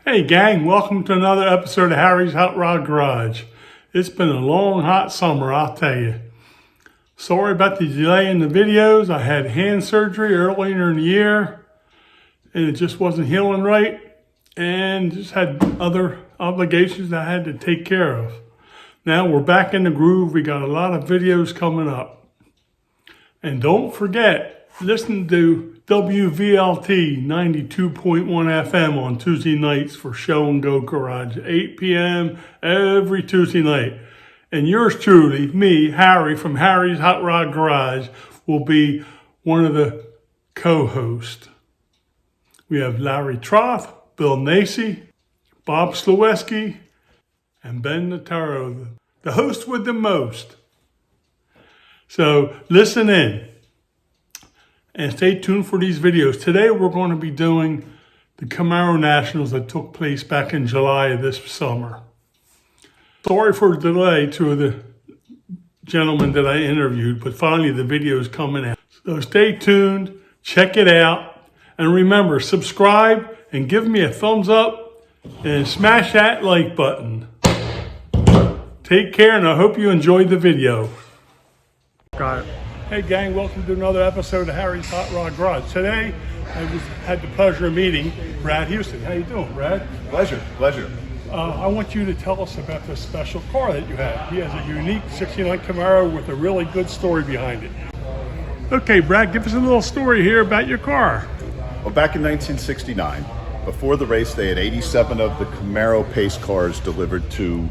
Hey gang, welcome to another episode of Harry's Hot Rod Garage. It's been a long, hot summer, I'll tell you. Sorry about the delay in the videos. I had hand surgery earlier in the year and it just wasn't healing right and just had other obligations I had to take care of. Now we're back in the groove. We got a lot of videos coming up. And don't forget, listen to WVLT 92.1 FM on Tuesday nights for Show and Go Garage, 8 p.m. every Tuesday night. And yours truly, me, Harry from Harry's Hot Rod Garage, will be one of the co-hosts. We have Larry Troth, Bill Nacy, Bob Sloweski, and Ben Nataro, the host with the most. So listen in. And stay tuned for these videos. Today we're going to be doing the Camaro Nationals that took place back in July of this summer. Sorry for the delay to the gentleman that I interviewed, but finally the video is coming out. So stay tuned, check it out, and remember, subscribe and give me a thumbs up and smash that like button. Take care, and I hope you enjoyed the video. Got it. Hey gang, welcome to another episode of Harry's Hot Rod Garage. Today, I had the pleasure of meeting Brad Houston. How you doing, Brad? Pleasure. I want you to tell us about this special car that you have. He has a unique 69 Camaro with a really good story behind it. Okay, Brad, give us a little story here about your car. Well, back in 1969, before the race, they had 87 of the Camaro pace cars delivered to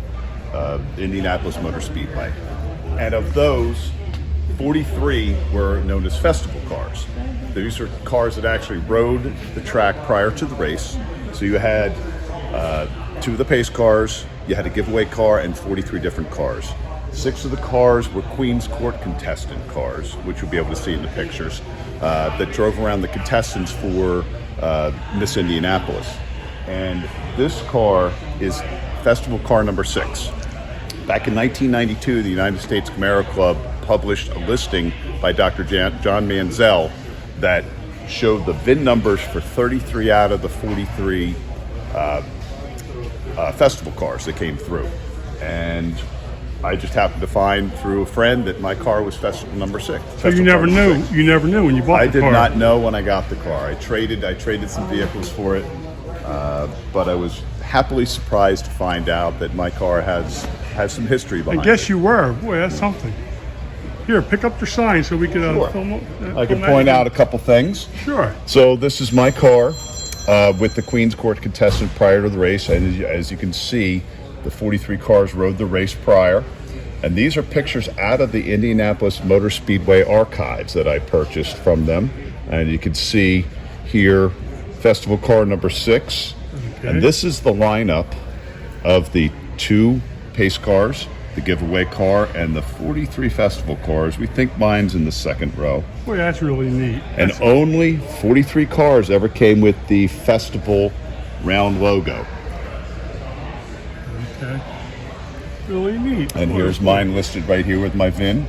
Indianapolis Motor Speedway. And of those, 43 were known as festival cars. These are cars that actually rode the track prior to the race. So you had 2 of the pace cars, you had a giveaway car, and 43 different cars. 6 of the cars were Queen's Court contestant cars, which you'll be able to see in the pictures, that drove around the contestants for Miss Indianapolis. And this car is festival car number 6. Back in 1992, the United States Camaro Club published a listing by Dr. John Manziel that showed the VIN numbers for 33 out of the 43 festival cars that came through. And I just happened to find through a friend that my car was festival number 6. So you never knew when you bought the car? I did not know when I got the car. I traded some vehicles for it, but I was happily surprised to find out that my car has some history behind it. I guess you were. Boy, that's something. Here, pick up your sign so we can sure. film. I can point out a couple things. Sure. So this is my car with the Queen's Court contestant prior to the race. And as you can see, the 43 cars rode the race prior. And these are pictures out of the Indianapolis Motor Speedway archives that I purchased from them. And you can see here, festival car number 6. Okay. And this is the lineup of the 2 pace cars, the giveaway car, and the 43 festival cars. We think mine's in the second row. Boy, that's really neat. And only 43 cars ever came with the festival round logo. Okay. Really neat. And here's mine listed right here with my VIN.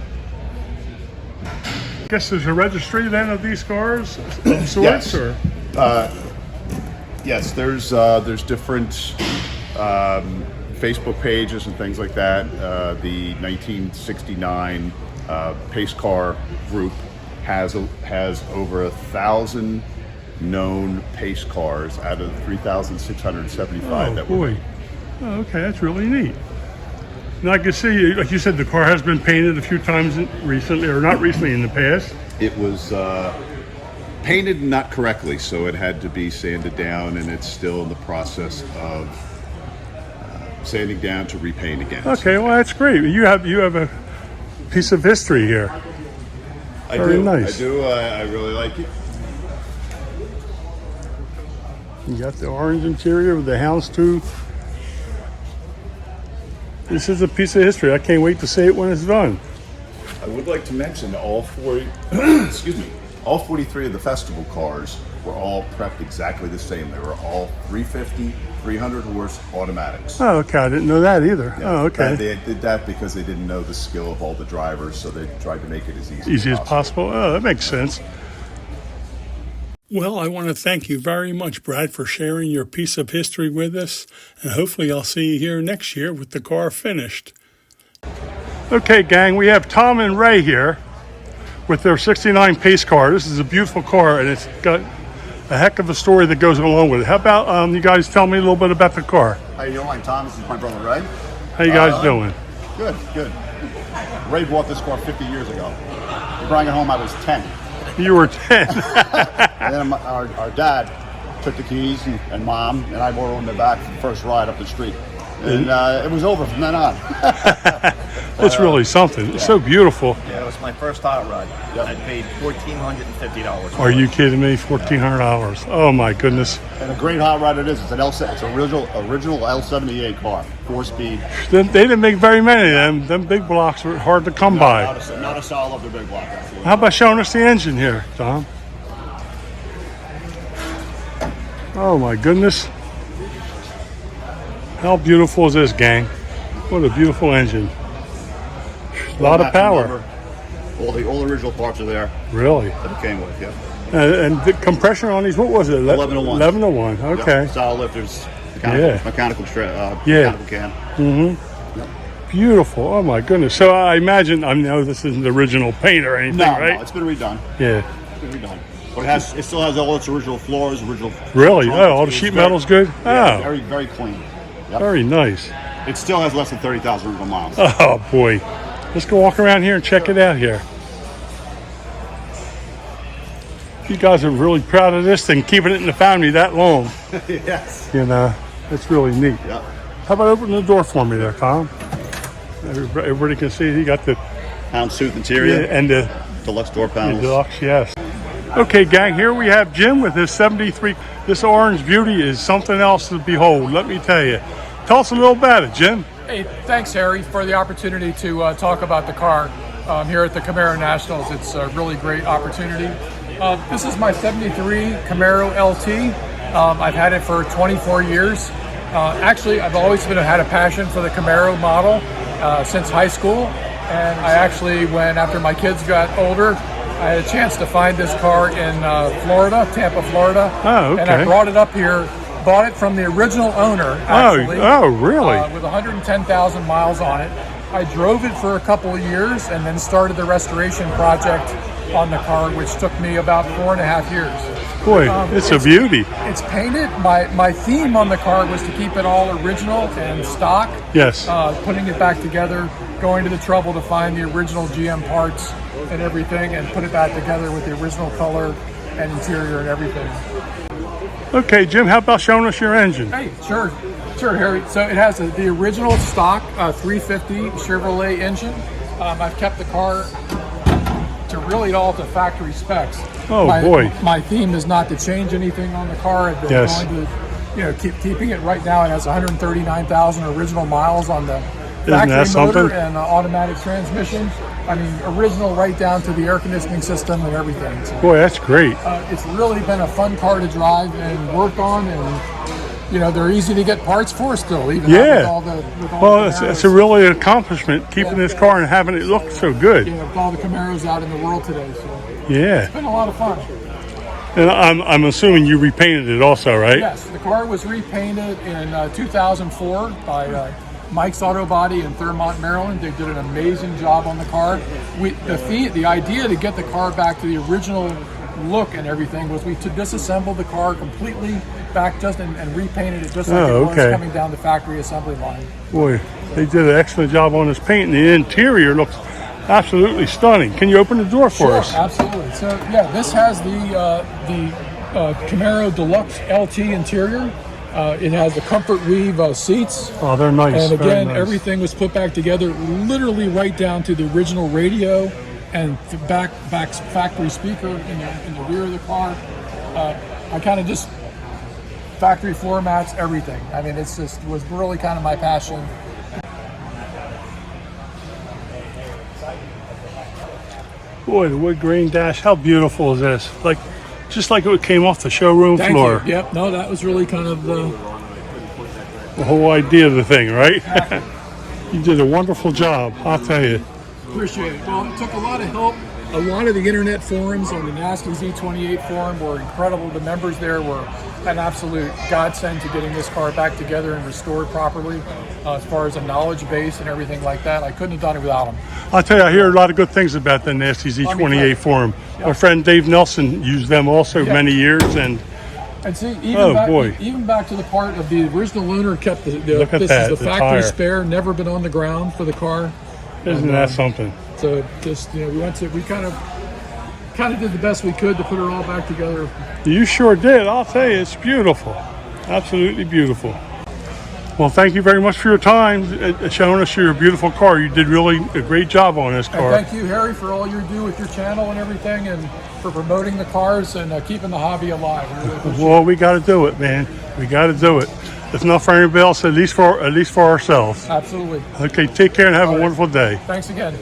I guess there's a registry then of these cars of sorts? Yes. Or? Yes, there's different Facebook pages and things like that. The 1969 pace car group has over 1,000 known pace cars out of 3,675 that were. Oh, okay, that's really neat. Now I can see, like you said, the car has been painted a few times recently, or not recently, in the past. It was painted not correctly, so it had to be sanded down, and it's still in the process of sanding down to repaint again. Okay, well that's great. You have a piece of history here. Very nice. I do. I really like it. You got the orange interior with the houndstooth. This is a piece of history. I can't wait to see it when it's done. I would like to mention all 43 of the festival cars were all prepped exactly the same. They were all 350, 300 horse automatics. Oh, okay. I didn't know that either. Yeah, oh, okay. They did that because they didn't know the skill of all the drivers, so they tried to make it as easy as possible. Oh, that makes sense. Well, I want to thank you very much, Brad, for sharing your piece of history with us, and hopefully I'll see you here next year with the car finished. Okay, gang, we have Tom and Ray here with their 69 pace car. This is a beautiful car, and it's got a heck of a story that goes along with it. How about you guys tell me a little bit about the car? How you doing? I'm Tom. This is my brother Ray. How you guys doing? Good, good. Ray bought this car 50 years ago. He brought it home. I was 10. You were 10. And then our dad took the keys and mom and I rode on the back for the first ride up the street. And it was over from then on. It's really something. It's so beautiful. Yeah, it was my first hot rod. Yep. I paid $1,450. Are you kidding me? $1,400. Oh my goodness. And a great hot rod it is. It's an it's an original L78 car, 4-speed. They didn't make very many of them. Them big blocks were hard to come by. Not a solid of the big block. Absolutely. How about showing us the engine here, Tom? Oh my goodness. How beautiful is this, gang? What a beautiful engine. A lot of power. All the original parts are there Really? that it came with, yeah. And the compression on these, what was it? 11-to-1. 11-to-1, okay. Yep. Solid lifters, Yeah. mechanical cam. Beautiful. Oh my goodness. So I imagine, I know this isn't the original paint or anything, right? No, it's been redone. Yeah. It's been redone. But it still has all its original floors, original. Really? Oh, all the sheet metal's good? Yeah, Oh, very, very clean. Yep. very nice. It still has less than 30,000 original miles. Oh boy. Let's go walk around here and check it out here. You guys are really proud of this thing, keeping it in the family that long. Yes. You know, it's really neat. Yep. How about opening the door for me there, Tom? Everybody can see you got the Houndstooth interior and the deluxe door panels. deluxe, yes. Okay, gang, here we have Jim with his 73. This orange beauty is something else to behold, let me tell you. Tell us a little about it, Jim. Hey, thanks, Harry, for the opportunity to talk about the car here at the Camaro Nationals. It's a really great opportunity. This is my 73 Camaro LT. I've had it for 24 years. Actually, I've always had a passion for the Camaro model since high school. And I actually, after my kids got older, I had a chance to find this car in Florida, Tampa, Florida. Oh, okay. And I brought it up here, bought it from the original owner, actually. Oh, really? With 110,000 miles on it. I drove it for a couple of years and then started the restoration project on the car, which took me about 4.5 years. Boy, it's a beauty. It's painted. My theme on the car was to keep it all original and stock. Yes. Putting it back together, going to the trouble to find the original GM parts and everything and put it back together with the original color and interior and everything. Okay, Jim, how about showing us your engine? Hey, sure, Harry. So it has the original stock 350 Chevrolet engine. I've kept the car to really all to factory specs. Oh, boy. My theme is not to change anything on the car. I've been Yes. going to, keeping it right now. It has 139,000 original miles on the factory that motor something? and automatic transmission. I mean, original right down to the air conditioning system and everything. So, Boy, that's great. it's really been a fun car to drive and work on, and they're easy to get parts for still, even Yeah. with all the Well, it's Camaros. a really accomplishment keeping this car and having it look so good. with all the Camaros out in the world today. So Yeah. it's been a lot of fun. And I'm assuming you repainted it also, right? Yes, the car was repainted in 2004 by Mike's Auto Body in Thurmont, Maryland. They did an amazing job on the car. The idea to get the car back to the original look and everything was to disassemble the car completely back and repainted it just like it was coming down the factory assembly line. Boy, they did an excellent job on this paint, and the interior looks absolutely stunning. Can you open the door for us? Absolutely. So yeah, this has the Camaro Deluxe LT interior. It has the comfort weave seats. Oh, they're nice. And very again, nice. everything was put back together, literally right down to the original radio and the back factory speaker in the rear of the car. I kind of just factory floor mats, everything. I mean, was really kind of my passion. Boy, the wood grain dash, how beautiful is this? Just like it came off the showroom Thank floor. you. Yep. No, that was really kind of The whole idea of the thing, right? You did a wonderful job, I'll tell you. appreciate it. Well, it took a lot of help A lot of the internet forums on the Nasty Z28 forum were incredible. The members there were an absolute godsend to getting this car back together and restored properly. As far as a knowledge base and everything like that, I couldn't have done it without them. I'll tell you, I hear a lot of good things about the Nasty Z28 forum. Yeah. My friend Dave Nelson used them also Yeah. many years, and see, even Oh, back, boy. even back to the part of the original owner kept the Look at this that, is the the factory tire. spare, never been on the ground for the car. isn't that something? So just we kind of did the best we could to put it all back together. You sure did. I'll tell you, it's beautiful. Absolutely beautiful. Well, thank you very much for your time showing us your beautiful car. You did really a great job on this And car. thank you, Harry, for all you do with your channel and everything, and for promoting the cars and keeping the hobby alive. I really appreciate Well, we got to do it, man. We got to do it. If not for anybody else, at least for ourselves. it. Absolutely. Okay, take care and have a wonderful day. Thanks again.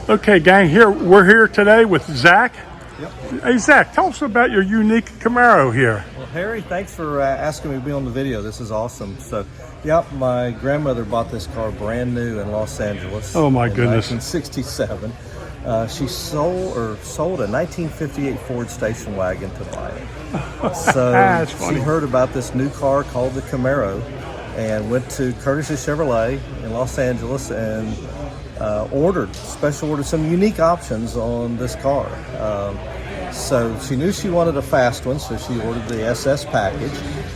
Okay, gang, we're here today with Zach. Yep. Hey, Zach, tell us about your unique Camaro here. Well, Harry, thanks for asking me to be on the video. This is awesome. So, yep, my grandmother bought this car brand new in Los Angeles. Oh, my in goodness. 1967. She sold a 1958 Ford station wagon to buy it. So That's funny. she heard about this new car called the Camaro and went to Curtis Chevrolet in Los Angeles and special ordered some unique options on this car. So she knew she wanted a fast one, so she ordered the SS package,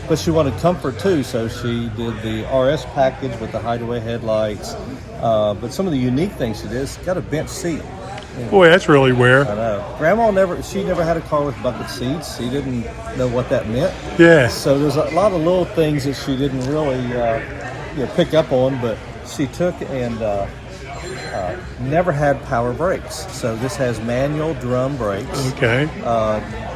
but she wanted comfort too, so she did the RS package with the hideaway headlights. But some of the unique things she did is got a bench seat. Boy, that's really rare. I know. Grandma never had a car with bucket seats. She didn't know what that meant. Yeah. So there's a lot of little things that she didn't really pick up on, but she took and never had power brakes. So this has manual drum brakes. Okay.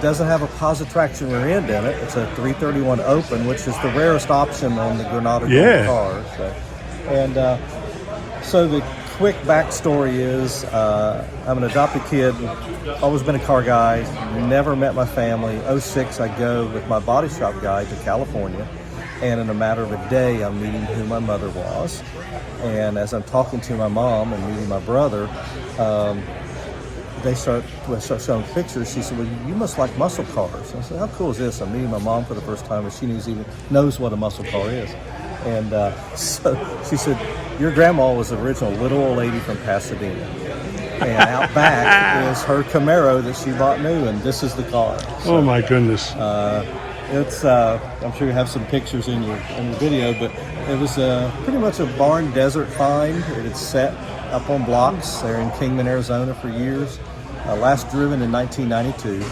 Doesn't have a positive traction rear end in it. It's a 331 open, which is the rarest option on the Granada car. So the quick backstory is I'm an adopted kid, always been a car guy, never met my family. 06, I go with my body shop guy to California, and in a matter of a day, I'm meeting who my mother was. And as I'm talking to my mom and meeting my brother, they start showing pictures. She said, "Well, you must like muscle cars." I said, "How cool is this? I'm meeting my mom for the first time, and she knows what a muscle car is." And so she said, "Your grandma was the original little old lady from Pasadena, and out back is her Camaro that she bought new, and this is the car." So, Oh my goodness. it's I'm sure you have some pictures in your video, but it was pretty much a barn desert find. It had set up on blocks there in Kingman, Arizona for years. Last driven in 1992.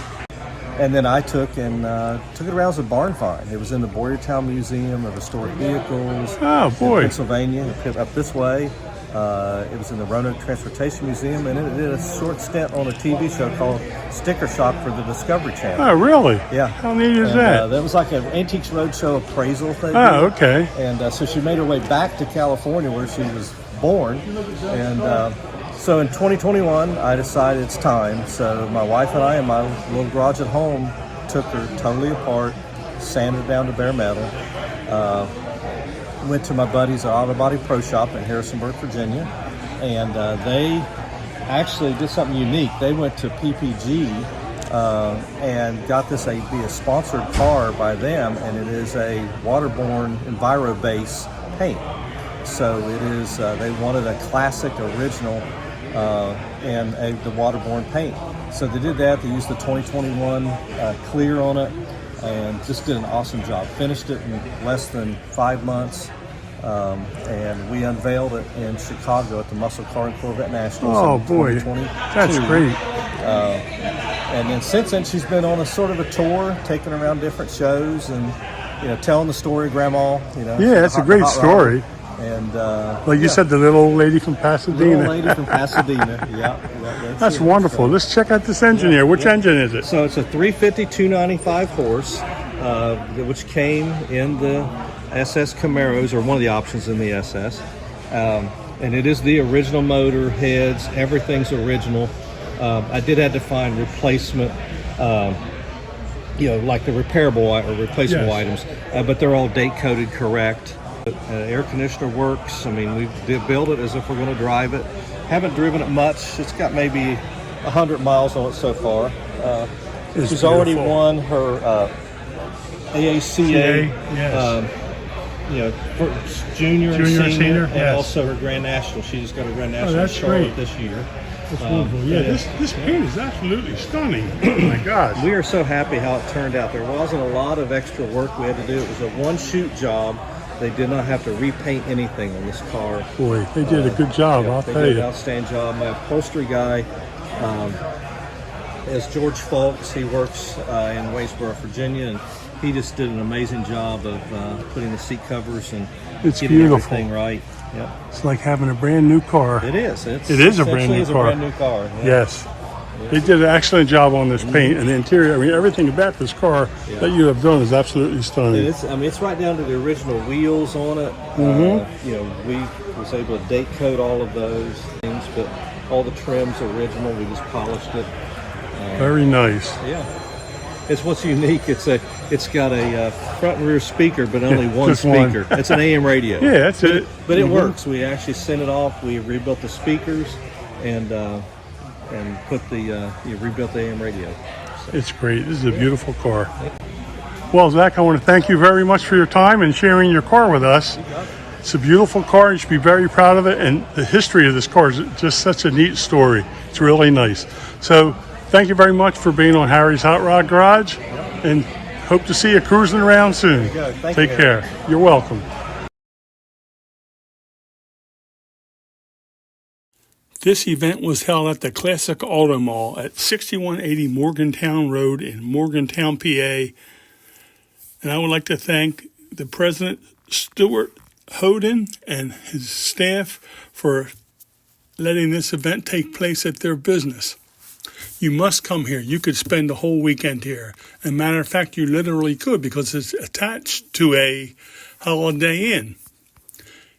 And then I took it around as a barn find. It was in the Boyertown Museum of Historic Vehicles Oh, boy. in Pennsylvania, up this way. It was in the Roanoke Transportation Museum, and it did a short stint on a TV show called Sticker Shock for the Discovery Channel. Oh, really? Yeah. How neat is And, that? that was like an Antiques Roadshow appraisal thing. Oh, okay. And so she made her way back to California where she was born. And so in 2021, I decided it's time. So my wife and I, in my little garage at home, took her totally apart, sanded it down to bare metal. Went to my buddy's Auto Body Pro Shop in Harrisonburg, Virginia. And they actually did something unique. They went to PPG and got this be a sponsored car by them, and it is a waterborne Enviro base paint. So it is, they wanted a classic original and the waterborne paint. So they did that. They used the 2021 clear on it and just did an awesome job. Finished it in less than 5 months. And we unveiled it in Chicago at the Muscle Car and Corvette Nationals. Oh, in boy. 2022. That's great. And then since then, she's been on a sort of a tour, taking around different shows and, telling the story of Grandma, Yeah, that's a great story. And Like you said, the little old lady from Pasadena. little lady from Pasadena. Yeah, That's it. wonderful. So, Let's check out this engine here. Which engine is it? so it's a 350 295 horse, which came in the SS Camaros, or one of the options in the SS. And it is the original motor, heads, everything's original. I did have to find replacement, like the repairable or replaceable Yes. items, but they're all date coded correct. Air conditioner works. I mean, we did build it as if we're going to drive it. Haven't driven it much. It's got maybe 100 miles on it so far. It's She's already beautiful. won her AACA, yes. For junior and senior, and yes. also her Grand National. She just got her Grand National in that's Charlotte great. this year. That's wonderful. Yeah, this paint is absolutely stunning. Oh my gosh. We are so happy how it turned out. There wasn't a lot of extra work we had to do. It was a one-shoot job. They did not have to repaint anything on this car. Boy, they did a good job, I'll They tell did an you. outstanding job. My upholstery guy is George Fulks. He works in Waynesboro, Virginia, and he just did an amazing job of putting the seat covers and It's getting beautiful. everything right. Yep. It's like having a brand new car. It is. It is a brand essentially new is car. a brand new car. Yeah. Yes. They did an excellent job on this paint and the interior. I mean, everything about this car that you have done is absolutely stunning. It's right down to the original wheels on it. We was able to date code all of those things, but all the trims original. We just polished it. Very nice. Yeah, it's what's unique. It's got a front and rear speaker, but only one Just one. speaker. It's an AM radio. Yeah, that's it. But it works. We actually sent it off. We rebuilt the speakers and put rebuilt the AM radio. It's great. This is a beautiful car. Well, Zach, I want to thank you very much for your time and sharing your car with us. It's a beautiful car. You should be very proud of it. And the history of this car is just such a neat story. It's really nice. So thank you very much for being on Harry's Hot Rod Garage. And hope to see you cruising around soon. Thank Take you. care. You're welcome. This event was held at the Classic Auto Mall at 6180 Morgantown Road in Morgantown, PA. And I would like to thank the President, Stuart Hoden, and his staff for letting this event take place at their business. You must come here. You could spend the whole weekend here. As a matter of fact, you literally could because it's attached to a Holiday Inn.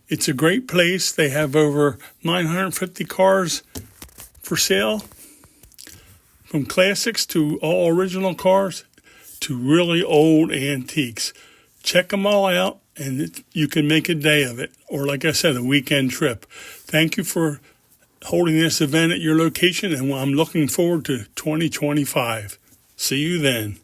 It's a great place. They have over 950 cars for sale, from classics to all original cars to really old antiques. Check them all out, and you can make a day of it, or like I said, a weekend trip. Thank you for holding this event at your location, and I'm looking forward to 2025. See you then.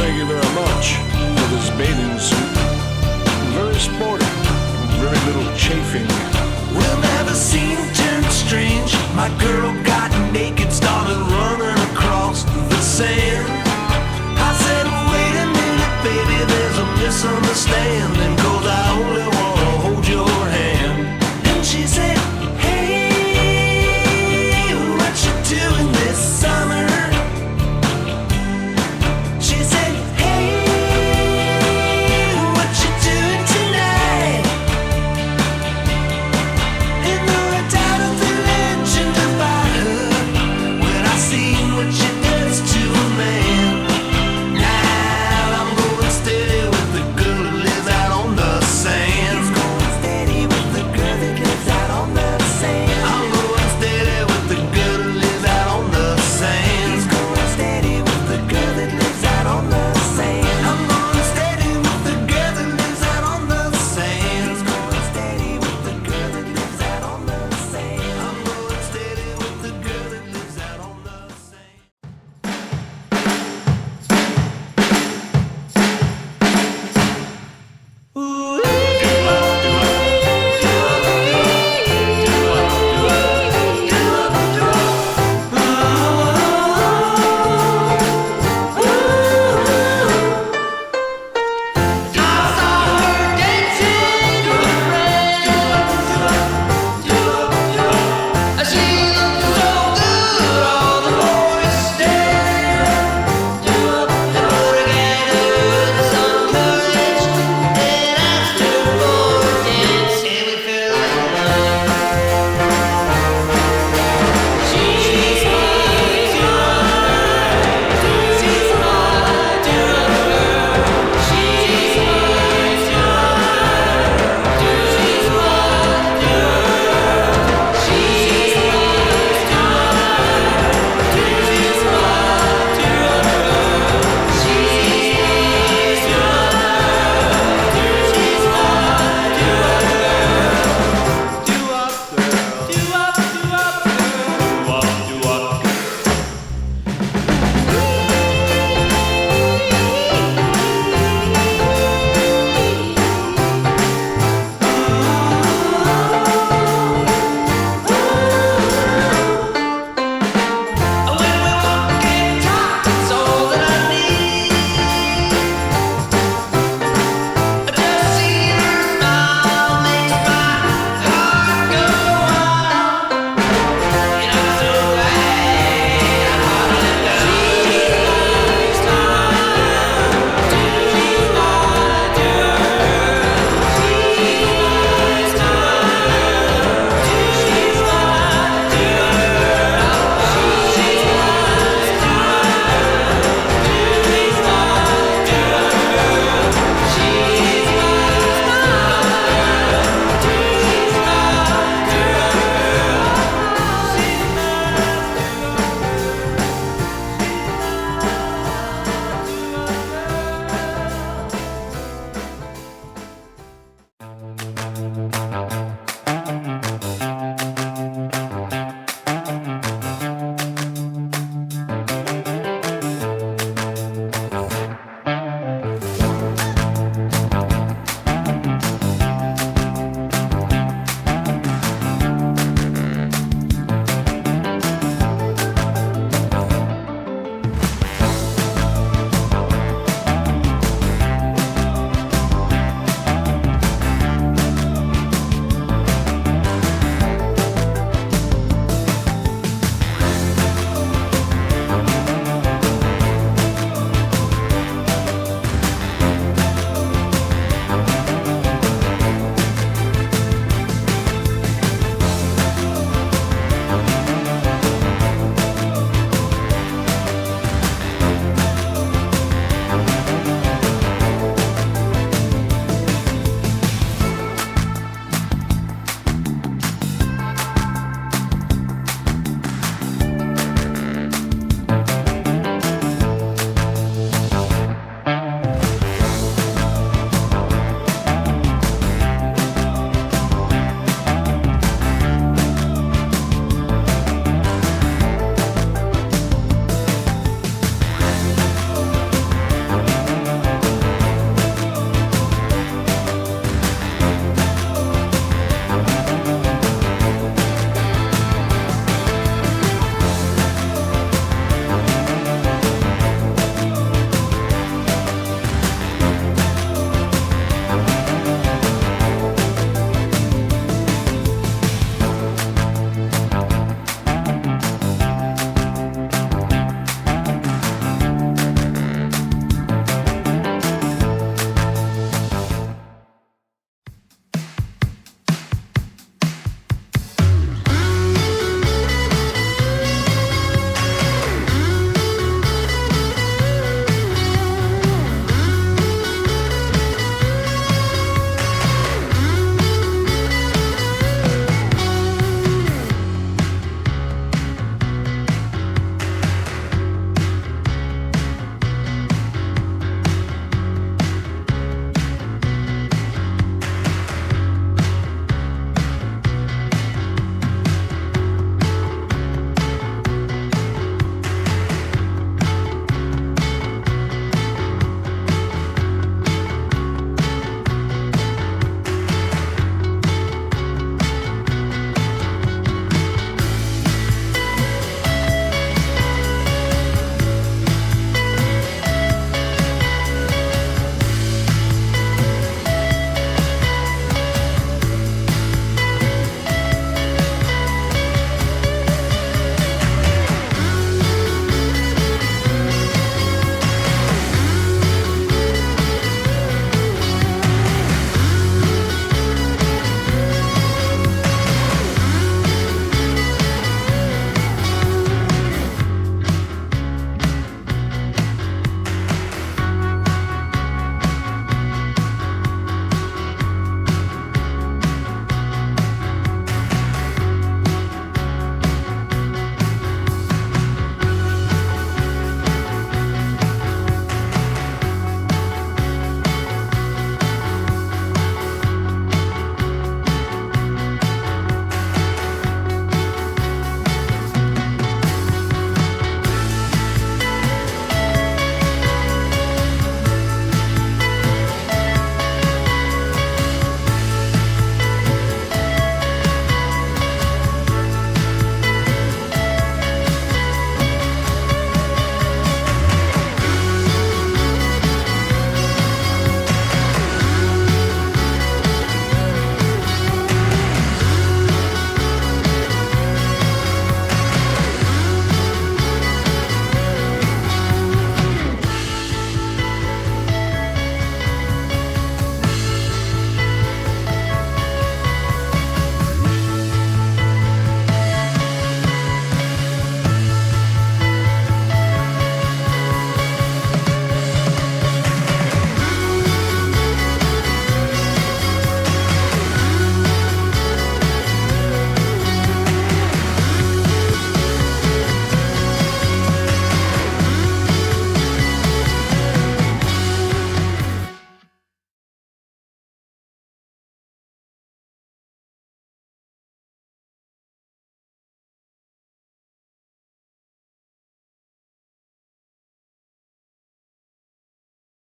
thank you very much for this bathing suit. Very sporty, very little chafing. Well, never seemed turned strange. My girl